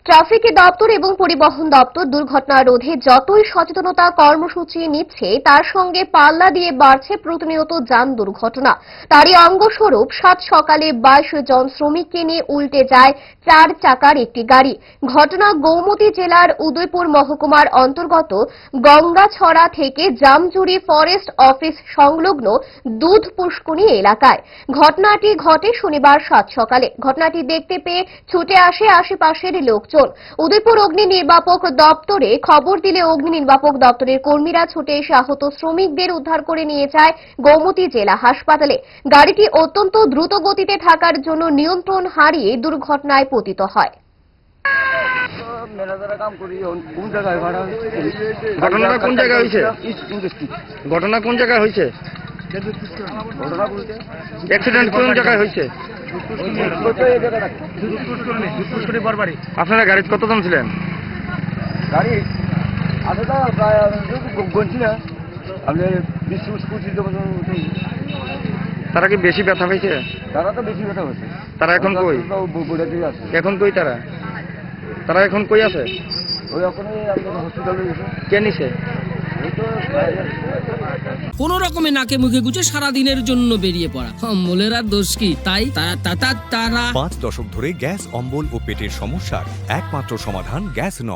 Traffic দপ্তর এবং পরিবহন দপ্তর দুর্ঘটনা রোধে যতই সচেতনতা কর্মসূচি নিচ্ছে তার সঙ্গে পাল্লা দিয়ে বাড়ছে প্রতিনিয়ত যান দুর্ঘটনা। তারই অঙ্গস্বরূপ সাত সকালে 22 জন শ্রমিককে নিয়ে উল্টে যায় 4 চাকার একটি গাড়ি। ঘটনা গোমতী জেলার উদয়পুর মহকুমার অন্তর্গত গঙ্গাছড়া থেকে জামজুড়ি ফরেস্ট অফিস সংলগ্ন দুধ পুষ্কুনি এলাকায়। ঘটনাটি ঘটে শনিবার সাত সকালে। ঘটনাটি দেখতে পেয়ে ছুটে আসে আশেপাশের লোকজন। উদয়পুর অগ্নি নির্বাপক দপ্তরে খবর দিলে অগ্নি নির্বাপক দপ্তরের কর্মীরা ছুটে এসে আহত শ্রমিকদের উদ্ধার করে নিয়ে যায় গোমতী জেলা হাসপাতালে। গাড়িটি অত্যন্ত দ্রুত গতিতে থাকার জন্য নিয়ন্ত্রণ হারিয়ে দুর্ঘটনায় পতিত হয়। ঘটনাটা কোন জায়গায় হয়েছে? ঘটনা কোন জায়গায় হয়েছে? অ্যাক্সিডেন্ট কোন জায়গায় হয়েছে? আপনারা গাড়িতে কতজন ছিলেন? গাড়ি আমি তো প্রায় গণছি না, আপনি 20-25 জন। তারা কি বেশি ব্যথা পাইছে? তারা তো বেশি ব্যথা হয়েছে। তারা এখন কই? আছে এখন কই তারা? তারা এখন কই আছে? ওই ওখানে আমাদের হসপিটালে গেছে। কে নিছে? কোন রকমে নাকে মুখে গুজে সারাদিনের জন্য বেরিয়ে পড়া। অম্বলের আর দোষ কি? তাই তারা 5 দশক ধরে গ্যাস, অম্বল ও পেটের সমস্যার একমাত্র সমাধান গ্যাস ন।